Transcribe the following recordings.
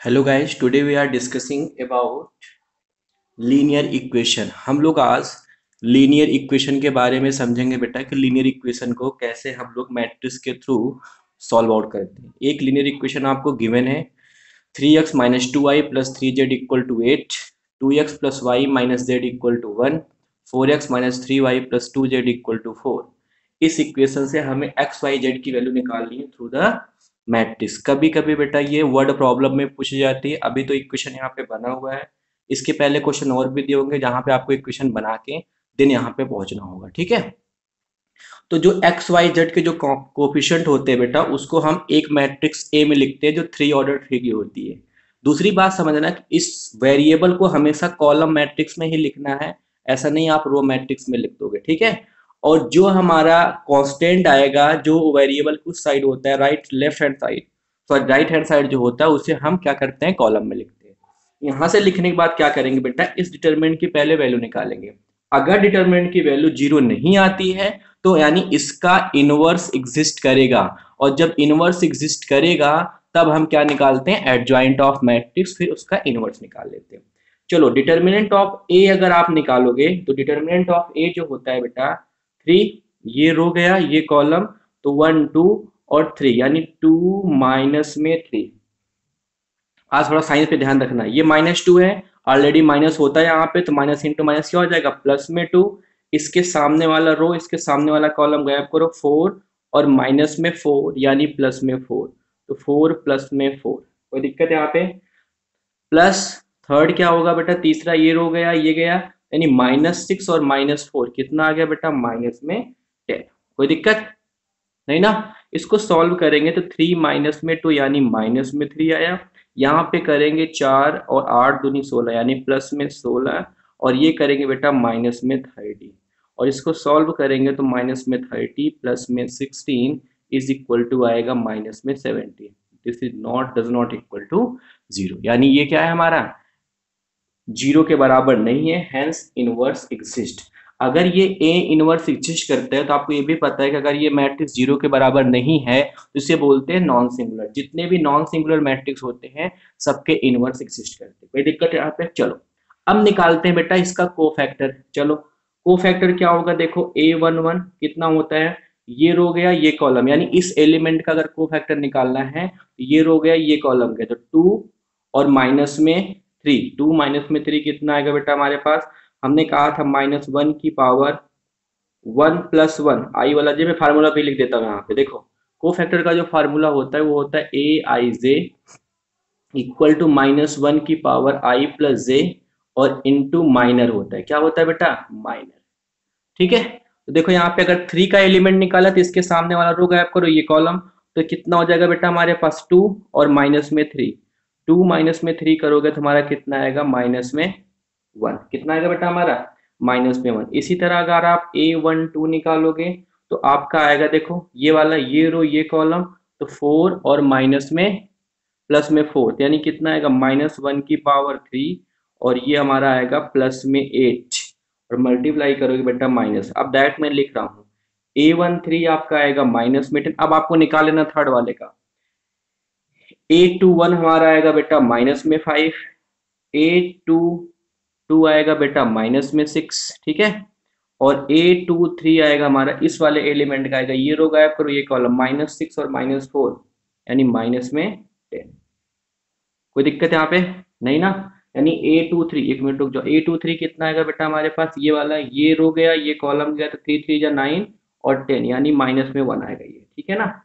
Hello guys, today we are discussing about linear equation. हम लोग आज लीनियर इक्वेशन के बारे में समझेंगे बेटा कि लीनियर इक्वेशन को कैसे हम लोग मैट्रिक्स के थ्रू सॉल्व आउट करते हैं। एक लीनियर इक्वेशन आपको गिवन है 3x minus 2y plus 3z equal to 8, 2x plus y minus z equal to 1, 4x minus 3y plus 2z equal to 4। इस इक्वेशन से हमें एक्स वाई जेड की value निकालनी है थ्रू द मैट्रिक्स। कभी कभी बेटा ये वर्ड प्रॉब्लम में पूछी जाती है। अभी तो इक्वेशन यहाँ पे बना हुआ है, इसके पहले क्वेश्चन और भी दिए होंगे जहाँ पे आपको इक्वेशन बना के देन यहाँ पे पहुंचना होगा। ठीक है, तो जो एक्स वाई जेड के जो कोफिशिएंट होते हैं बेटा, उसको हम एक मैट्रिक्स ए में लिखते हैं जो 3 ऑर्डर 3 की होती है। दूसरी बात समझना कि इस वेरिएबल को हमेशा कॉलम मैट्रिक्स में ही लिखना है, ऐसा नहीं आप रो मैट्रिक्स में लिख दोगे। ठीक है, और जो हमारा कांस्टेंट आएगा, जो वेरिएबल उस साइड होता है right left hand side, sorry right hand side जो होता है, उसे हम क्या करते हैं, कॉलम में लिखते हैं। यहां से लिखने के बाद क्या करेंगे बेटा, इस डिटरमिनेंट की पहले वैल्यू निकालेंगे। अगर डिटरमिनेंट की वैल्यू 0 नहीं आती है तो यानी इसका इनवर्स एग्जिस्ट करेगा, और जब इनवर्स एग्जिस्ट करेगा तब हम क्या निकालते हैं, एडजॉइंट ऑफ मैट्रिक्स, फिर उसका इनवर्स निकाल लेते हैं। चलो, डिटरमिनेंट ऑफ ए अगर आप निकालोगे तो डिटरमिनेंट ऑफ ए जो होता है बेटा 3, ये रो गया ये कॉलम, तो 1 2 और 3 यानी 2 माइनस में 3। आज थोड़ा साइंस पे ध्यान रखना, ये -2 है, ऑलरेडी माइनस होता है यहाँ पे, तो माइनस इंटू माइनस क्या हो जाएगा, प्लस में 2। इसके सामने वाला रो, इसके सामने वाला कॉलम गायब करो, 4 और माइनस में 4 यानी प्लस में 4, तो 4 प्लस में 4। कोई दिक्कत है यहाँ पे? प्लस थर्ड क्या होगा बेटा, तीसरा ये रो गया ये गया, यानी -6 और -4 कितना आ गया बेटा, माइनस में 10। कोई दिक्कत नहीं ना? इसको सॉल्व करेंगे तो 3 माइनस में 2 यानी माइनस में 3 आया। यहाँ पे करेंगे 4 और 8 दूनी 16 यानी प्लस में 16, और ये करेंगे बेटा माइनस में 30, और इसको सॉल्व करेंगे तो माइनस में 30 प्लस में 16 इज इक्वल टू आएगा माइनस में 17। This is not does not equal to 0, यानी ये क्या है हमारा, 0 के बराबर नहीं है, हैंस इनवर्स एग्जिस्ट। अगर ये ए इनवर्स एग्जिस्ट करता है तो आपको ये भी पता है कि अगर ये मैट्रिक्स 0 के बराबर नहीं है तो इसे बोलते हैं नॉन सिंगुलर। जितने भी नॉन सिंगुलर मैट्रिक्स होते हैं सबके इनवर्स एग्जिस्ट करते हैं। कोई दिक्कत है यहाँ पे? चलो अब निकालते हैं बेटा इसका कोफैक्टर। चलो, कोफैक्टर क्या होगा, देखो A11 कितना होता है, ये रो गया ये कॉलम, यानी इस एलिमेंट का अगर कोफैक्टर निकालना है तो ये रो गया ये कॉलम गया, तो 2 और माइनस में 3, 2 माइनस में 3 कितना आएगा बेटा हमारे पास, हमने कहा था -1 की पावर 1 प्लस 1, आई वाला जे मैं फार्मूला भी लिख देता हूँ यहाँ पे। देखो कोफैक्टर का जो फार्मूला होता है वो होता है AIJ इक्वल टू -1 की पावर I प्लस जे, और इनटू माइनर होता है, क्या होता है बेटा, माइनर। ठीक है, तो देखो यहाँ पे अगर 3 का एलिमेंट निकाला तो इसके सामने वाला रो गायब करो ये कॉलम, तो कितना हो जाएगा बेटा हमारे पास 2 और माइनस में 3, 2 माइनस में 3 करोगे तो हमारा कितना आएगा, माइनस में 1। कितना आएगा बेटा हमारा, माइनस में 1। इसी तरह अगर आप A12 निकालोगे तो आपका आएगा, देखो ये वाला ये रो ये कॉलम, तो 4 और माइनस में प्लस में 4, यानी कितना आएगा, -1 की पावर 3, और ये हमारा आएगा प्लस में 8, और मल्टीप्लाई करोगे बेटा माइनस। अब डायरेक्ट मैं लिख रहा हूँ A13 आपका आएगा माइनस में 10। अब आपको निकाल लेना थर्ड वाले का, A21 हमारा आएगा बेटा माइनस में 5, A22 आएगा बेटा माइनस में 6। ठीक है, और A23 आएगा हमारा इस वाले एलिमेंट का आएगा, ये रो गायब करो ये कॉलम, -6 और -4 यानी माइनस में 10। कोई दिक्कत यहाँ पे नहीं ना? यानी A23, एक मिनट रुक जाओ, A23 कितना आएगा बेटा हमारे पास, ये वाला ये रो गया ये कॉलम गया, तो 3 3 जा 9 और 10 यानी माइनस में 1 आएगा ये। ठीक है ना,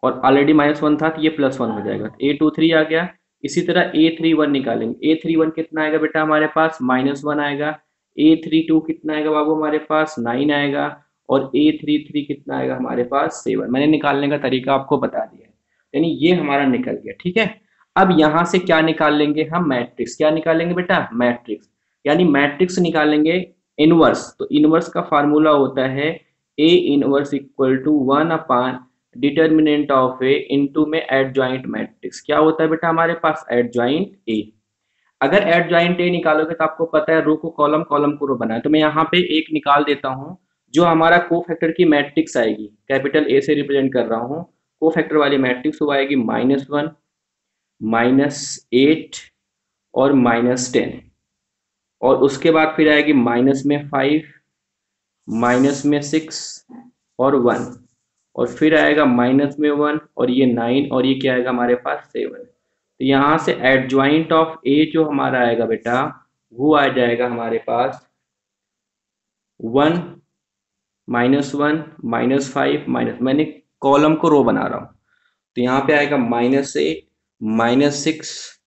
और ऑलरेडी -1 था तो ये +1 हो जाएगा, A23 आ गया। इसी तरह A31 निकालेंगे, A31 कितना आएगा बेटा हमारे पास, -1 आएगा। A32 कितना आएगा बाबू हमारे पास, 9 आएगा। और A33 कितना आएगा हमारे पास, 7। मैंने निकालने का तरीका आपको बता दिया है, यानी ये हमारा निकल गया। ठीक है, अब यहाँ से क्या निकाल लेंगे हम, मैट्रिक्स। क्या निकालेंगे बेटा, मैट्रिक्स, यानी मैट्रिक्स निकालेंगे इनवर्स। तो इनवर्स का फार्मूला होता है A inverse equal to 1 upon determinant of A into में एडजॉइंट मैट्रिक्स। क्या होता है बेटा हमारे पास, एडजॉइंट ए। अगर एडजॉइंट ए निकालोगे तो आपको पता है रो को कॉलम, कॉलम को रो बनाए, तो मैं यहाँ पे एक निकाल देता हूँ। जो हमारा कोफैक्टर की मैट्रिक्स आएगी, कैपिटल ए से रिप्रेजेंट कर रहा हूँ, कोफैक्टर वाली मैट्रिक्स वो आएगी -1 -8 और -10, और उसके बाद फिर आएगी -5, -6 और 1, और फिर आएगा -1 और ये 9, और ये क्या आएगा हमारे पास 7। तो यहाँ से एडजॉइंट ऑफ ए जो हमारा आएगा बेटा, वो आ जाएगा हमारे पास 1, -1, -5, मैंने कॉलम को रो बना रहा हूँ, तो यहाँ पे आएगा -8, -6,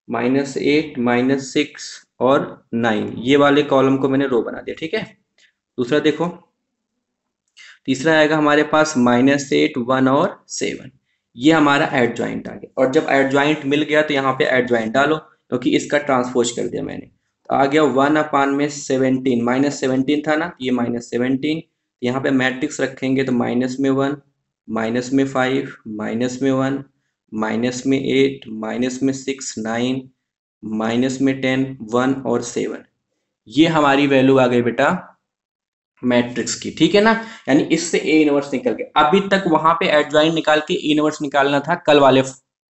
-8, -6 और 9, ये वाले कॉलम को मैंने रो बना दिया। ठीक है, दूसरा देखो, तीसरा आएगा हमारे पास -8, 1 और 7, ये हमारा एडजॉइंट आ गया। और जब एडजॉइंट मिल गया तो यहाँ पे एडजॉइंट डालो, क्योंकि इसका ट्रांसपोज कर दिया मैंने, तो आ गया 1/17, -17 था ना, ये -17, यहाँ पे मैट्रिक्स रखेंगे तो -1, -5, -1, -8, -6, 9, -10, 1 और 7, ये हमारी वैल्यू आ गई बेटा मैट्रिक्स की। ठीक है ना, यानी इससे ए इनवर्स निकल गया। अभी तक वहां पे एडजॉइंट निकाल के ए इनवर्स निकालना था, कल वाले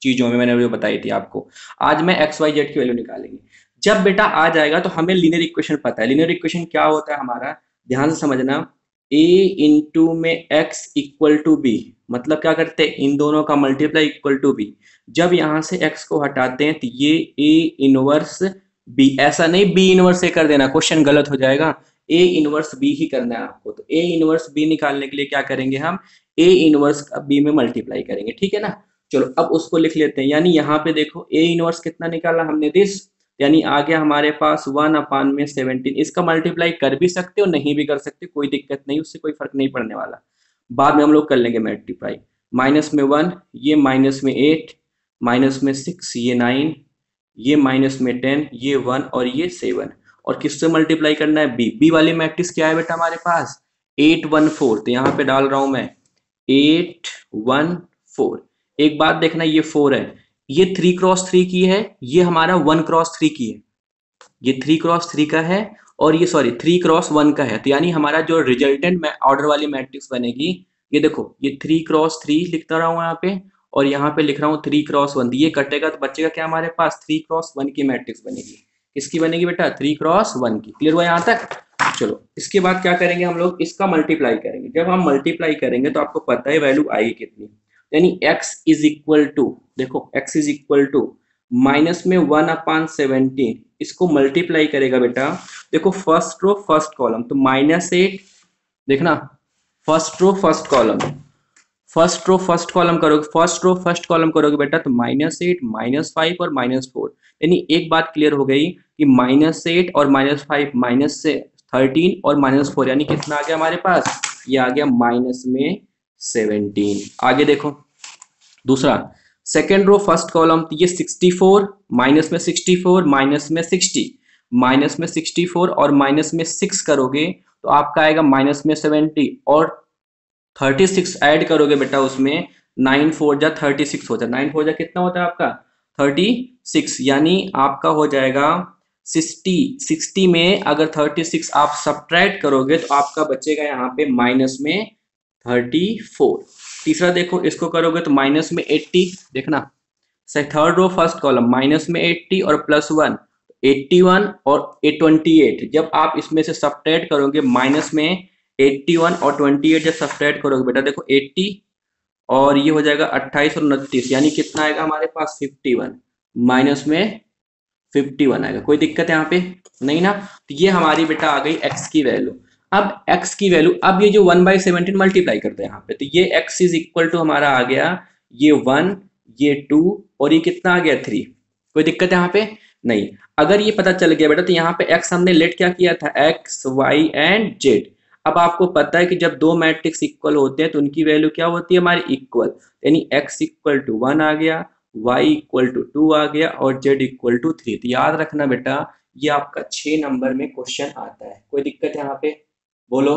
चीजों में मैंने जो बताई थी आपको। आज मैं एक्स वाई जेड की वैल्यू निकालेंगे। जब बेटा आ जाएगा तो हमें लीनियर इक्वेशन पता है। लीनियर इक्वेशन क्या होता है हमारा, ध्यान से समझना, ए इंटू में एक्स इक्वल टू बी, मतलब क्या करते हैं, इन दोनों का मल्टीप्लाई इक्वल टू बी। जब यहां से एक्स को हटाते हैं तो ये ए इनवर्स बी, ऐसा नहीं बी इनवर्स से कर देना, क्वेश्चन गलत हो जाएगा। ए इनवर्स बी ही करना है आपको। तो ए इनवर्स बी निकालने के लिए क्या करेंगे हम, ए इनवर्स बी में मल्टीप्लाई करेंगे। ठीक है ना, चलो अब उसको लिख लेते हैं। यानी यहाँ पे देखो ए इनवर्स कितना निकाला हमने, दिस, यानी आ गया हमारे पास 1/17। इसका मल्टीप्लाई कर भी सकते हो, नहीं भी कर सकते, कोई दिक्कत नहीं, उससे कोई फर्क नहीं पड़ने वाला, बाद में हम लोग कर लेंगे मल्टीप्लाई। -1 ये, -8, -6 ये 9, ये -10 ये 1 और ये 7, और किससे मल्टीप्लाई करना है, बी। बी वाली मैट्रिक्स क्या है बेटा हमारे पास, 814, तो यहाँ पे डाल रहा हूं मैं 814। एक बात देखना, ये 4 है, ये 3x3 की है, ये हमारा 1x3 की है, ये 3x3 का है, और ये सॉरी 3x1 का है। तो यानी हमारा जो रिजल्टेंट ऑर्डर वाली मैट्रिक्स बनेगी, ये देखो, ये 3x3 लिखता रहा हूँ यहाँ पे, और यहाँ पे लिख रहा हूँ 3x1, ये कटेगा तो बचेगा क्या हमारे पास, 3x1 की मैट्रिक्स बनेगी। किसकी बनेगी बेटा, 3x1 की। क्लियर हुआ यहाँ तक। चलो इसके बाद क्या करेंगे हम लोग, इसका मल्टीप्लाई करेंगे। जब हम मल्टीप्लाई करेंगे तो आपको पता है वैल्यू आएगी कितनी, यानी x इज इक्वल टू, देखो x is equal to minus में 1/17, इसको मल्टीप्लाई करेगा बेटा, देखो फर्स्ट रो फर्स्ट कॉलम, तो -8, देखना first row first column, first row first column करोगे, फर्स्ट रो फर्स्ट कॉलम करोगे बेटा, तो -8, -5 और -4। यानी एक बात क्लियर हो गई कि -8 और -5, -13 और -4, यानी कितना आ गया हमारे पास, ये आ गया -17। आगे देखो दूसरा, सेकेंड रो फर्स्ट कॉलम, तो ये 64, माइनस में 64, माइनस में 60, माइनस में 64 और माइनस में 6 करोगे तो आपका आएगा -70, और 36 ऐड करोगे बेटा उसमें, 9 4 जा 36 हो जाए, 9 4 जा कितना होता है आपका 36, यानी आपका हो जाएगा 60 में अगर 36 आप सब्ट्रैक्ट करोगे तो आपका बचेगा यहाँ पे माइनस में 34। तीसरा देखो, इसको करोगे तो माइनस में 80, देखना third row first column, minus में 80 और +1, 81 और 28। जब आप इसमें से सब्ट्रैक्ट करोगे माइनस में 81 और 28 जब सब्ट्रैक्ट करोगे बेटा, देखो 80 और ये हो जाएगा 28 और 29, यानी कितना आएगा हमारे पास 51, माइनस में 51 आएगा। कोई दिक्कत है यहाँ पे नहीं ना। तो ये हमारी बेटा आ गई x की वैल्यू। अब x की वैल्यू, अब ये जो 1/17 मल्टीप्लाई करते हैं यहाँ पे, तो ये x इज इक्वल टू हमारा आ गया ये 1, ये 2 और ये कितना आ गया 3। कोई दिक्कत है यहाँ पे नहीं। अगर ये पता चल गया बेटा, तो यहाँ पे x हमने लेट क्या किया था, x y एंड z। अब आपको पता है कि जब दो मैट्रिक्स इक्वल होते हैं तो उनकी वैल्यू क्या होती है हमारी, इक्वल, यानी x इक्वल टू 1 आ गया, y इक्वल टू 2 आ गया और z इक्वल टू 3। तो याद रखना बेटा, ये आपका 6 नंबर में क्वेश्चन आता है। कोई दिक्कत है यहाँ पे, बोलो,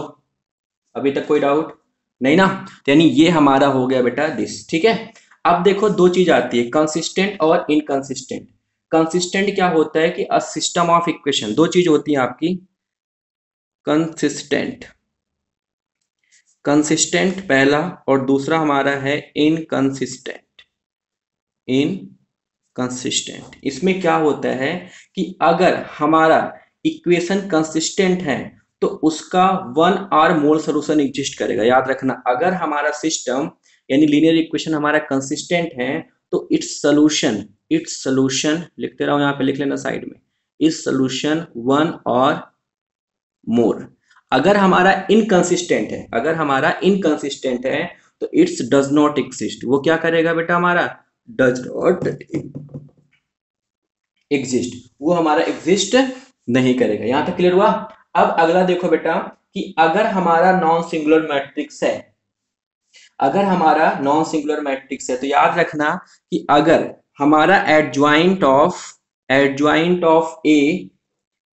अभी तक कोई डाउट नहीं ना। तो यानी ये हमारा हो गया बेटा दिस। ठीक है, अब देखो दो चीज आती है, कंसिस्टेंट और इनकंसिस्टेंट। कंसिस्टेंट क्या होता है कि अ सिस्टम ऑफ इक्वेशन, दो चीज होती है आपकी, कंसिस्टेंट, कंसिस्टेंट पहला, और दूसरा हमारा है इनकंसिस्टेंट, इनकंसिस्टेंट। कंसिस्टेंट। इसमें क्या होता है कि अगर हमारा इक्वेशन कंसिस्टेंट है तो उसका 1 or more सोल्यूशन एग्जिस्ट करेगा। याद रखना, अगर हमारा सिस्टम यानी लीनियर इक्वेशन हमारा कंसिस्टेंट है तो इट्स सोल्यूशन लिखते रहो, यहाँ पे लिख लेना साइड में, इस सोल्यूशन 1 or more। अगर हमारा इनकंसिस्टेंट है तो इट्स डज नॉट एग्जिस्ट। वो क्या करेगा बेटा, हमारा डज नॉट एग्जिस्ट, वो हमारा एग्जिस्ट नहीं करेगा। यहां तक क्लियर हुआ। अब अगला देखो बेटा कि अगर हमारा नॉन सिंगुलर मैट्रिक्स है, तो याद रखना कि अगर हमारा एडज्वाइंट ऑफ ए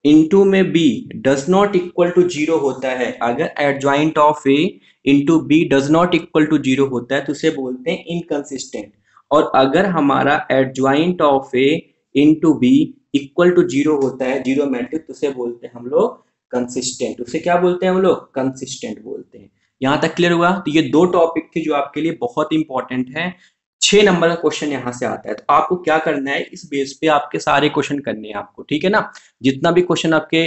इंटू में B does not equal to zero होता है, अगर adjoint of A into B does not equal to zero होता है तो उसे बोलते हैं इनकंसिस्टेंट। और अगर हमारा adjoint of A into B equal to zero होता है, जीरो मैट्रिक्स, तो उसे बोलते हैं हम लोग कंसिस्टेंट। उसे क्या बोलते हैं हम लोग, कंसिस्टेंट बोलते हैं। यहां तक क्लियर हुआ। तो ये दो टॉपिक थे जो आपके लिए बहुत इंपॉर्टेंट है। 6 नंबर का क्वेश्चन यहां से आता है, तो आपको क्या करना है, इस बेस पे आपके सारे क्वेश्चन करने हैं आपको, ठीक है ना। जितना भी क्वेश्चन आपके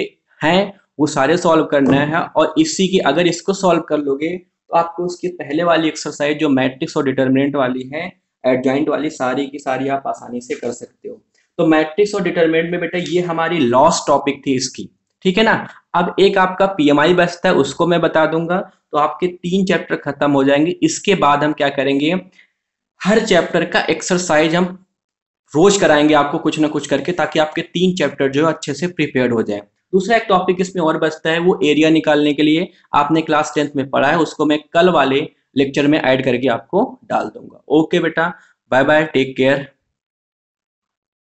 हैं वो सारे सॉल्व करना है, और इसी की अगर इसको सॉल्व कर लोगे तो आपको उसकी पहले वाली एक्सरसाइज जो मैट्रिक्स और डिटर्मिनेंट वाली है, एडजॉइंट वाली, सारी की सारी आप आसानी से कर सकते हो। तो मैट्रिक्स और डिटर्मिनेंट में बेटा ये हमारी लास्ट टॉपिक थी इसकी, ठीक है ना। अब एक आपका पीएमआई बचता है, उसको मैं बता दूंगा, तो आपके 3 चैप्टर खत्म हो जाएंगे। इसके बाद हम क्या करेंगे, हर चैप्टर का एक्सरसाइज हम रोज कराएंगे आपको कुछ ना कुछ करके, ताकि आपके 3 चैप्टर जो है अच्छे से प्रिपेयर्ड हो जाए। दूसरा एक टॉपिक इसमें और बचता है, वो एरिया निकालने के लिए आपने क्लास 10th में पढ़ा है, उसको मैं कल वाले लेक्चर में ऐड करके आपको डाल दूंगा। ओके बेटा, बाय बाय, टेक केयर।